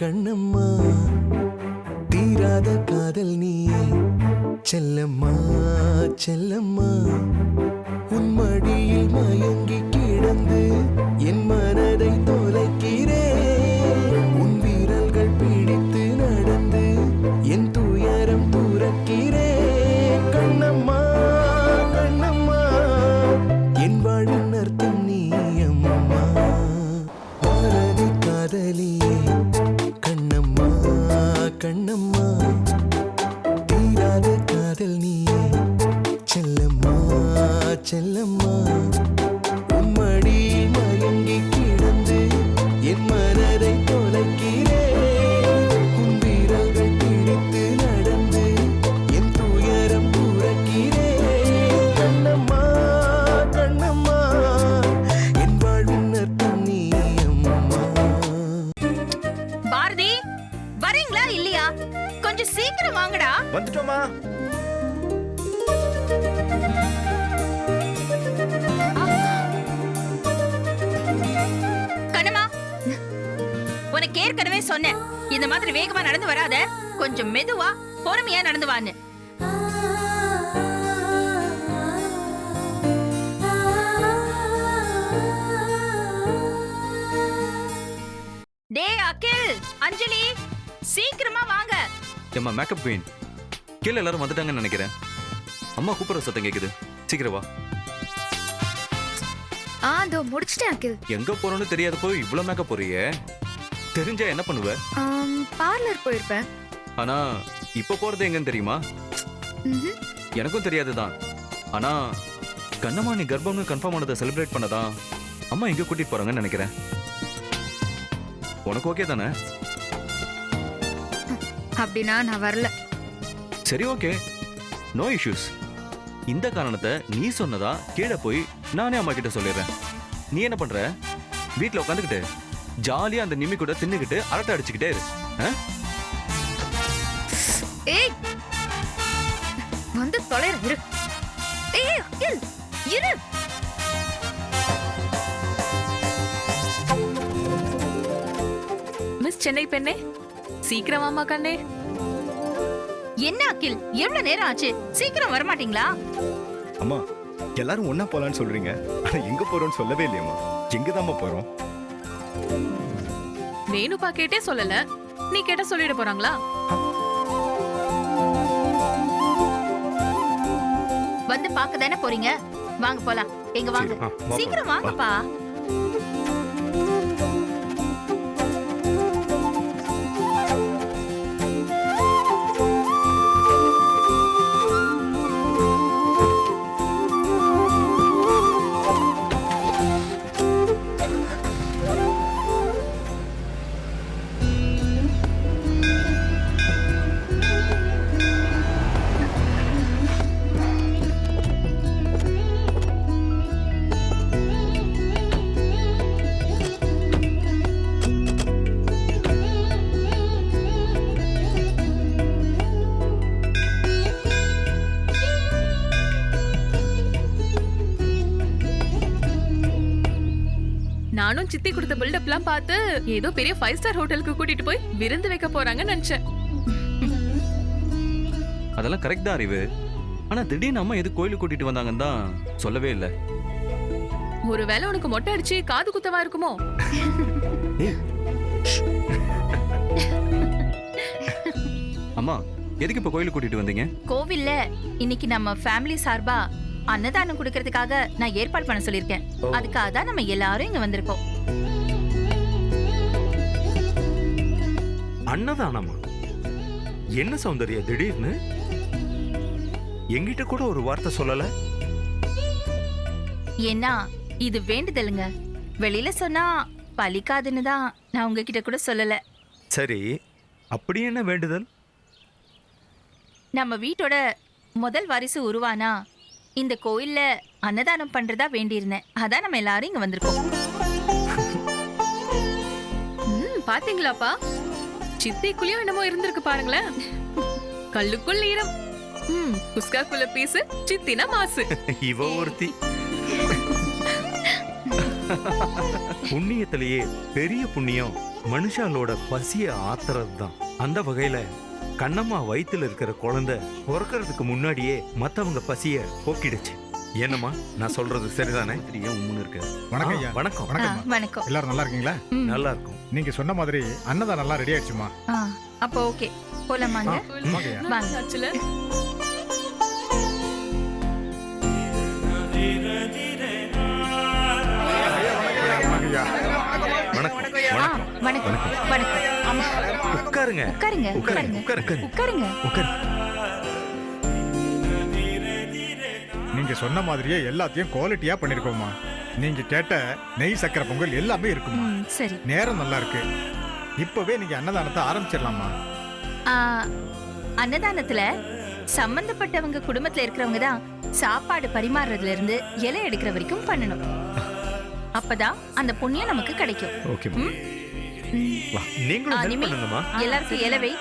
கண்ணம்மா தீராத காதல் நீயே செல்லம்மா செல்லம்மா உன் மடியில் மயங்கி கிடந்து என் மனதை தொலைக்கிறேன் உன் வீரல்கள் பிடித்து நடந்து என் துயரம் துறக்கிறேன் கண்ணம்மா கண்ணம்மா என் வாழ்வின் அர்த்தம் நீ அம்மா பாரதி காதலியே கண்ணம்மா கண்ணம்மா தீராத காதல் நீயே செல்லம்மா செல்லம்மா உன் மடியில் மயங்கி கிடந்து என் மனதை தொலைக்கிறேன் உன் வீரல்கள் பிடித்து நடந்து என் துயரம் துறக்கிறேன் கண்ணம்மா கண்ணம்மா என் வாழ்வின் அர்த்தம் நீ அம்மா. பாரதி வரீங்களா இல்லையா? கொஞ்சம் சீக்கிரம் வாங்கடா. வந்துட்டோமா. கண்ணம்மா, உனக்கு ஏற்கனவே சொன்னேன் இந்த மாதிரி வேகமா நடந்து வராத, கொஞ்சம் மெதுவா பொறுமையா நடந்து வான்னு. டேய் அகில், அஞ்சலி சீக்கிரமா வாங்க. ஏம்மா மேக்கப் குயின், கீழே எல்லாரும் வந்துட்டாங்கன்னு நினைக்கிறேன். அம்மா கூப்பிடுற சத்தம் கேக்குது, சீக்கிரம் வா. அதோ முடிச்சிட்டேன் அகில். எங்க போறோம்னு தெரியாத போய் இவ்வளவு மேக்கப் போறியே, தெரிஞ்சா என்ன பண்ணுவ? பார்லர் போயிருப்பேன். ஆனா இப்ப போறது எங்கன்னு தெரியுமா? எனக்கும் தெரியாதுதான். ஆனா கண்ணம்மா நீ கர்ப்பம்னு கன்ஃபார்ம் ஆனதை செலிப்ரேட் பண்ணதான் அம்மா எங்க கூட்டிட்டு போறாங்கன்னு நினைக்கிறேன். உனக்கு ஓகே தானே? அப்படின்னா நான் வரல. சரி ஓகே, நோ இஷ்யூஸ். இந்த காரணத்தை நீ சொன்னதா கீழே போய் நானே அம்மா கிட்ட சொல்லிடுறேன். நீ என்ன பண்ற? வீட்டுல உட்காந்துக்கிட்டு ஜாலியா அந்த நிம்மி கூட தின்னுக்கிட்டு அரட்டை அடிச்சுக்கிட்டே இரு. ஏய் வந்து தொலைற இரு. ஏய் அகில் இரு. மிஸ் சென்னை பெண்ணே, சீக்கிரம் வாமா கண்ணே. என்ன அகில், எவ்வளவு நேரம் ஆச்சு? சீக்கிரம் வர மாட்டீங்களா? அம்மா எல்லாரும் ஒன்னா போலான்னு சொல்றீங்க, ஆனா எங்க போறோம்னு சொல்லவே இல்லையம்மா. எங்கதாம்மா போறோம்? வேணுப்பா கேட்டே சொல்லல, நீ கேட்ட சொல்லிட போறாங்களா? வந்து பார்க்க தானே போறீங்க, வாங்க போலாம். எங்க வாங்க, சீக்கிரம் வாங்கப்பா. நானும் சித்தி கொடுத்த பில்டப்லாம் பார்த்து ஏதோ பெரிய 5 ஸ்டார் ஹோட்டலுக்கு கூட்டிட்டு போய் விருந்து வைக்க போறாங்கன்னு நினைச்சேன். அதெல்லாம் கரெக்ட் தான் அறிவு. ஆனா திடீர்னு அம்மா எது கோயிலுக்கு கூட்டிட்டு வந்தாங்கன்னு தான் சொல்லவே இல்லை. ஒருவேளை உனக்கு மொட்டை அடிச்சு காது குத்தவா இருக்குமோ? அம்மா எதுக்கு இப்ப கோயிலுக்கு கூட்டிட்டு வந்தீங்க? கோவில்ல இன்னைக்கு நம்ம ஃபேமிலி சார்பா அன்னதானம் கொடுக்கறதுக்காக நான் ஏற்பாடு பண்ண சொல்லிருக்கேன். அதுக்காக தான் நம்ம எல்லாரும் இங்க வந்திருக்கோம். அன்னதானமா? என்ன சௌந்தர்யா திடீர்னு? என்கிட்ட கூட ஒரு வார்த்தை சொல்லல. ஏன்னா இது வேண்டுதலுங்க, வெளியில சொன்னா பலிக்காதுன்னு தான் நான் உங்ககிட்ட கூட சொல்லல. சரி, அப்படி என்ன வேண்டுதல்? நம்ம வீட்டோட முதல் வாரிசு உருவானா இந்த கோயில்ல அன்னதானம் பண்றதா வேண்டியிருந்தேன். அதான் நம்ம எல்லாரும் இங்க வந்திருக்கோம். பாத்தீங்களாப்பா, சித்திக்குள்ளயும் என்னமோ இருந்திருக்கு பாருங்களேன். கல்லுக்குள் ஈரம், குஸ்காக்குள்ள பீசு, சித்தினா மாசு. இவ ஒருத்தி. புண்ணியத்திலேயே பெரிய புண்ணியம் மனுஷாலோட பசிய ஆத்துறது தான். அந்த வகையில கண்ணம்மா வயித்துல இருக்கிற குழந்தை பிறக்கிறதுக்கு முன்னாடியே மத்தவங்க பசிய போக்கிடுச்சு. என்னம்மா நான் சொல்றது சரிதானே? ஏன் உம்முன்னு இருக்க? வணக்கம் ஐயா. வணக்கம். வணக்கம் வணக்கம். எல்லாரும் நல்லா இருக்கீங்களா? ம். நல்லா இருக்கும். நீங்க சொன்ன மாதிரி அன்னதான் நல்லா ரெடி ஆயிடுச்சுமா. ஆ, அப்போ ஓகே, போலாமாங்க? வாங்க ஐயா. வாங்க. ஆச்சுல வாங்க ஐயா. வணக்கம். ஆ, வணக்கம் வணக்கம். ஆமா, உட்காருங்க. உட்காருங்க உட்காருங்க. உட்காருங்க உட்காருங்க. உட்காருங்க. நீங்க சொன்ன மாதிரியே எல்லாத்தையும் குவாலிட்டியா பண்ணிருக்கோமா. நீங்க கேட்ட நெய் சக்கரை பொங்கல் எல்லாமே இருக்குமா. ம், சரி. நேரம் நல்லா இருக்கு. இப்பவே நீங்க அன்னதானத்தை ஆரம்பிச்சிடலாமா. ஆ, அன்னதானத்துல சம்பந்தப்பட்டவங்க குடும்பத்துல இருக்கிறவங்க தான் சாப்பாடு பரிமாறுறதுல இருந்து இலை எடுக்கிற வரைக்கும் பண்ணணும். அப்பதான் அந்த புண்ணியம் நமக்கு கிடைக்கும். ஓகே ம்? வா, நீங்களும் help நிமி, பண்ணுங்கம்மா. எல்லாருக்கும் இலை வை.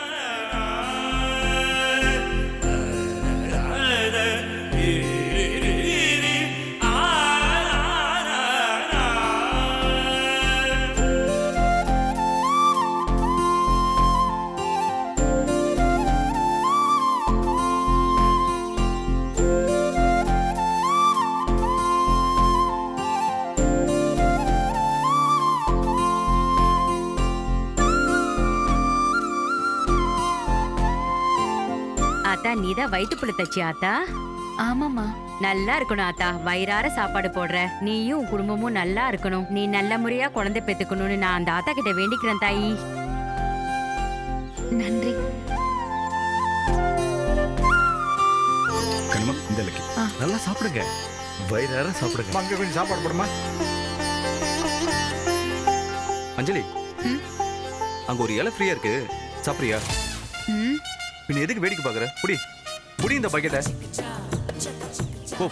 ஆத்தா நீதான் வயிற்று புள்ள தச்சி ஆத்தா. ஆமாமா. நல்லா இருக்கணும் ஆத்தா, வயிறார சாப்பாடு போடுற. நீயும் உன் குடும்பமும் நல்லா இருக்கணும். நீ நல்ல முறையா குழந்தை பெத்துக்கணும்னு நான் அந்த ஆத்தா கிட்ட வேண்டிக்கிறேன் தாயி. நன்றி. கண்மா இந்த இலக்கு. நல்லா சாப்பிடுங்க. வயிறார சாப்பிடுங்க. அங்க கொஞ்சம் சாப்பாடு போடுமா. அஞ்சலி, ம்? அங்க ஒரு இலை ஃப்ரீயா இருக்கு, சாப்பிடுறியா? ம், பின்ன எதுக்கு வேடிக்கை பாக்குற? புடி புடி இந்த பக்கெட்டை.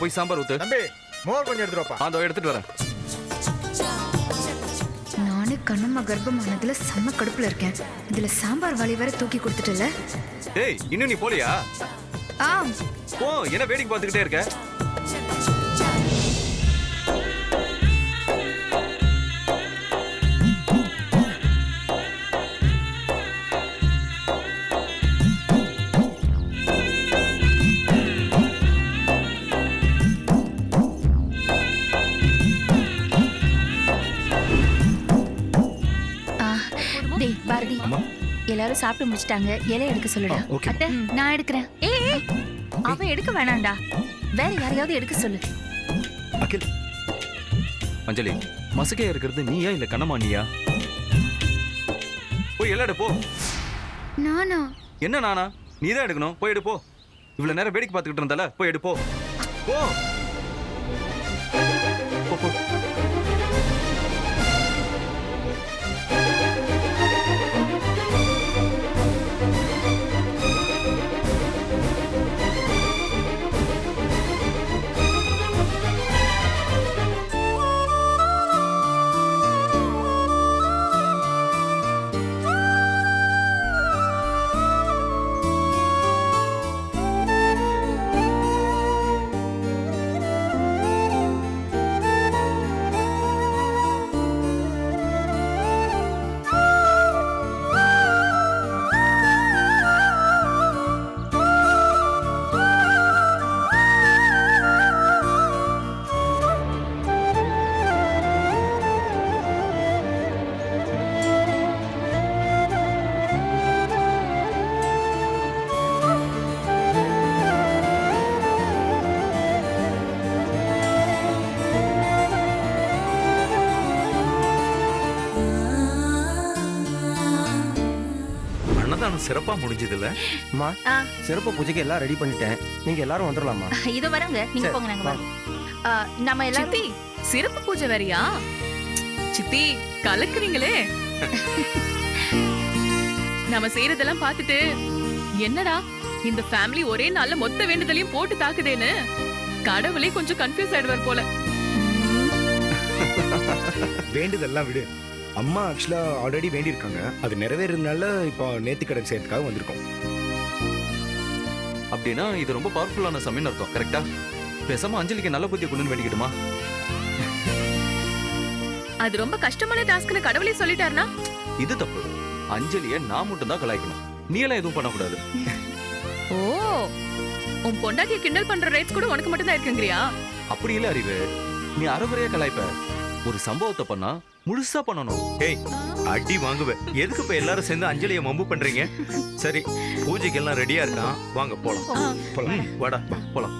போய் சாம்பார் ஊத்து. தம்பி மோர் கொஞ்சம் எடுத்துருப்பா. அதோ எடுத்துட்டு வரேன். நானே கண்ணம்மா கர்ப்பமானதுல செம்ம கடுப்புல இருக்கேன். இதுல சாம்பார் வழி வேற தூக்கி கொடுத்துட்டல. ஏய், இன்னும் நீ போலியா? ஆ, போ, என்ன வேடிக்கை பார்த்துக்கிட்டே இருக்க? ஆ, டேய் பாரதி, எல்லாரும் சாப்பிட்டு முடிச்சிட்டாங்க. இலை எடுக்க சொல்லுடா. ஓகே. அத்தை நான் எடுக்கிறேன். ஏய், அவன் எடுக்க வேணாம்டா, வேற யாரையாவது எடுக்க சொல்லு. அகில், அஞ்சலி, மசக்கையா இருக்கிறது நீயா இல்ல கண்ணம்மா நீயா? போய் எல்லாம் எடு, போ. நானா? என்ன நானா? நீ தான் எடுக்கணும். போய் எடு, போ. இவ்வளவு நேரம் வேடிக்கை பார்த்துக்கிட்டு இருந்தால, போய் எடு, போ. போ போ, போ. அன்னதானம் சிறப்பா முடிஞ்சதுல. அம்மா ஆ. சிறப்பு பூஜைக்கு எல்லாம் ரெடி பண்ணிட்டேன். நீங்க எல்லாரும் வந்துடலாமா? இதோ வராங்க, நீங்க சரி, போங்க, நாங்க வாங்க. வரோம். நம்ம எல்லாரும் சித்தி, சிறப்பு பூஜை வேறயா? சித்தி கலக்குறீங்களே. நாம செய்யறதெல்லாம் பார்த்துட்டு என்னடா இந்த ஃபேமிலி ஒரே நாள்ல மொத்த வேண்டுதலையும் போட்டு தாக்குதேன்னு கடவுளே கொஞ்சம் கன்ஃபியூஸ் ஆயிடுவார் போல. வேண்டுதெல்லாம் விடு. அம்மா ஆக்சுவலா ஆல்ரெடி வேண்டியிருக்காங்க. அது நிறைவேறதுனால இப்போ நேர்த்தி கடன் செய்யறதுக்காக வந்திருக்கோம். அப்படின்னா இது ரொம்ப பவர்ஃபுல்லான சமயம் அர்த்தம். கரெக்டா? பேசாம அஞ்சலிக்கு நல்ல புத்திய கொண்டு வேண்டிக்கிட்டுமா? அது ரொம்ப கஷ்டமான டாஸ்க்னு கடவுளே சொல்லிட்டாருனா? இது தப்பு. அஞ்சலிய நான் மட்டும் தான் கலாய்க்கணும், நீ எல்லாம் எதுவும் பண்ணக்கூடாது. ஓ, உன் பொண்டாட்டிய கிண்டல் பண்ற ரைட்ஸ் கூட உனக்கு மட்டும் தான் இருக்குங்கறியா? அப்படி இல்ல அறிவு, நீ அறகுறையா கலாய்ப்ப. ஒரு சம்பவத்தை பண்ணா முழுசா பண்ணணும். ஏய், அடி வாங்குவேன். எதுக்கு இப்ப எல்லாரும் சேர்ந்து அஞ்சலியை மம்பு பண்றீங்க? சரி, பூஜைக்கு எல்லாம் ரெடியா இருக்கான், வாங்க போலாம். போலாம். வாடா போலாம்.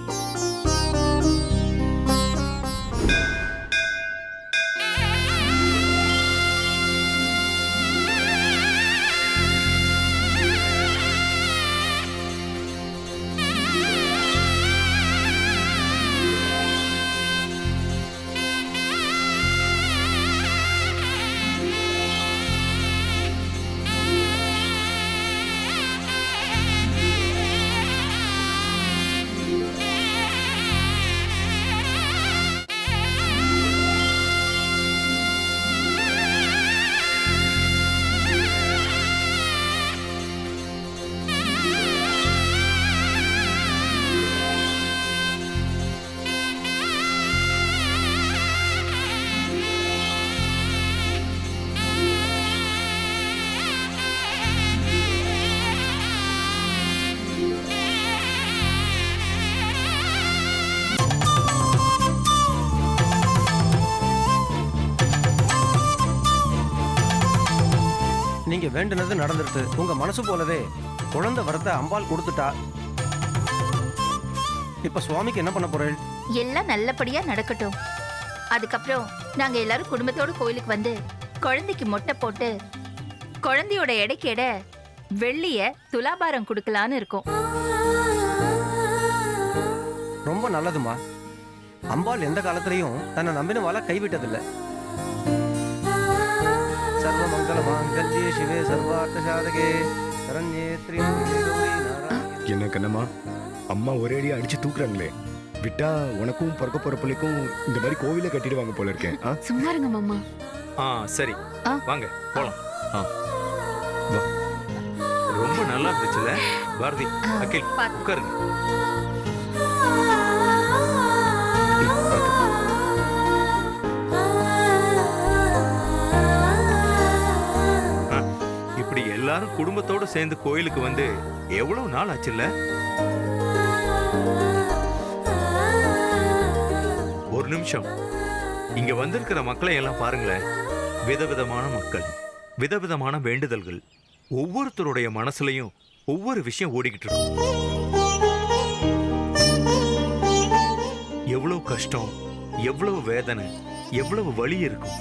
நீங்க வேண்டுனது நடந்துருது. உங்க மனசு போலவே குழந்தை வரத்தை அம்பாள் கொடுத்துட்டா. இப்ப சுவாமிக்கு என்ன பண்ண போறேன்? எல்லாம் நல்லபடியா நடக்கட்டும். அதுக்கப்புறம் நாங்க எல்லாரும் குடும்பத்தோட கோயிலுக்கு வந்து குழந்தைக்கு மொட்டை போட்டு குழந்தையோட எடைக்கு எடை வெள்ளிய துலாபாரம் கொடுக்கலான்னு இருக்கோம். ரொம்ப நல்லதுமா. அம்பாள் எந்த காலத்திலையும் தன்னை நம்பினவால கைவிட்டதில்லை. சர்வ மங்கள மாங்கல்யே சிவே சர்வார்த்த சாதகே சரண்யே த்ரியம்பகே கௌரி நாராயணி. என்ன கண்ணம்மா, அம்மா ஒரே அடியா அடிச்சு தூக்குறாங்களே, விட்டா உனக்கும் பிறக்க போற பிள்ளைக்கும் இந்த மாதிரி கோவிலே கட்டிடுவாங்க போல இருக்கேன். சும்மா இருங்க மாமா. சரி, வாங்க போலாம். வா. ரொம்ப நல்லா இருந்துச்சுல பாரதி. அகில், உட்காருங்க. இப்படி எல்லாரும் குடும்பத்தோட சேர்ந்து கோயிலுக்கு வந்து எவ்வளவு நாள் ஆச்சுல்ல? ஒரு நிமிஷம், இங்க வந்திருக்கிற மக்களை எல்லாம் பாருங்களேன். விதவிதமான மக்கள், விதவிதமான வேண்டுதல்கள். ஒவ்வொருத்தருடைய மனசுலயும் ஒவ்வொரு விஷயம் ஓடிக்கிட்டு இருக்கும். எவ்வளவு கஷ்டம், எவ்வளவு வேதனை, எவ்வளவு வலி இருக்கும்.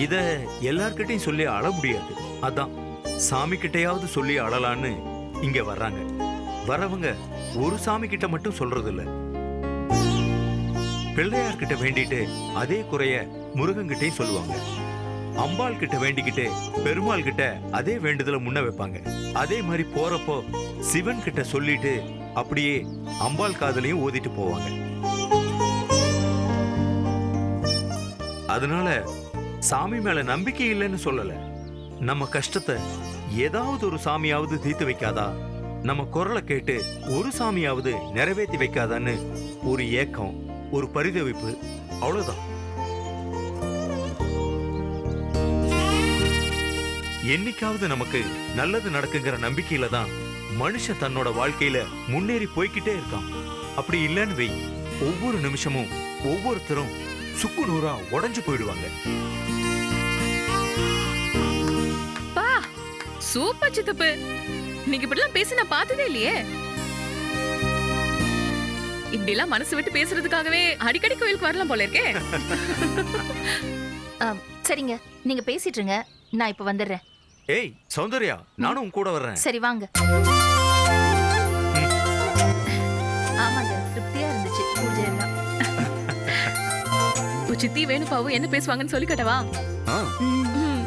இத எல்லார்கிட்டையும் சொல்லி அழ முடியாது. அதான் சாமி கிட்டையாவது சொல்லி அழலான்னு இங்க வர்றாங்க. வரவங்க ஒரு சாமி கிட்ட மட்டும் சொல்றது இல்ல, பிள்ளையார் கிட்ட வேண்டிட்டு அதே குறைய முருகன் கிட்டையும் சொல்லுவாங்க. அம்பாள் கிட்ட வேண்டிக்கிட்டு பெருமாள் கிட்ட அதே வேண்டுதலை முன்ன வைப்பாங்க. அதே மாதிரி போறப்போ சிவன் கிட்ட சொல்லிட்டு அப்படியே அம்பாள் காதலையும் ஓதிட்டு போவாங்க. அதனால சாமி மேல நம்பிக்கை இல்லைன்னு சொல்லல. நம்ம கஷ்டத்தை ஏதாவது ஒரு சாமியாவது தீர்த்து வைக்காதா, நம்ம குரலை கேட்டு ஒரு சாமியாவது நிறைவேற்றி வைக்காதான்னு ஒரு ஏக்கம், ஒரு பரிதவிப்பு, அவ்வளவுதான். என்னைக்காவது நமக்கு நல்லது நடக்குங்கிற நம்பிக்கையில தான் மனுஷன் தன்னோட வாழ்க்கையில முன்னேறி போய்கிட்டே இருக்கான். அப்படி இல்லைன்னு வை, ஒவ்வொரு நிமிஷமும் ஒவ்வொருத்தரும் சுக்கு நூறா உடைஞ்சு போயிடுவாங்க. பா, சூப்பர் சித்தப்பு. நீங்க இப்படிலாம் பேசி நான் பார்த்ததே இல்லையே. இப்படி எல்லாம் மனசு விட்டு பேசுறதுக்காகவே அடிக்கடி கோயிலுக்கு வரலாம் போல இருக்கே. சரிங்க, நீங்க பேசிட்டு இருங்க, நான் இப்ப வந்துடுறேன். ஏய் சௌந்தர்யா, நானும் உன் கூட வர்றேன். சரி வாங்க. ஆமாங்க, திருப்தியா இருந்துச்சு பூஜை எல்லாம். சித்தி வேணுப்பாவும் என்ன பேசுவாங்கன்னு சொல்லி கட்டவா? ஆ ம்.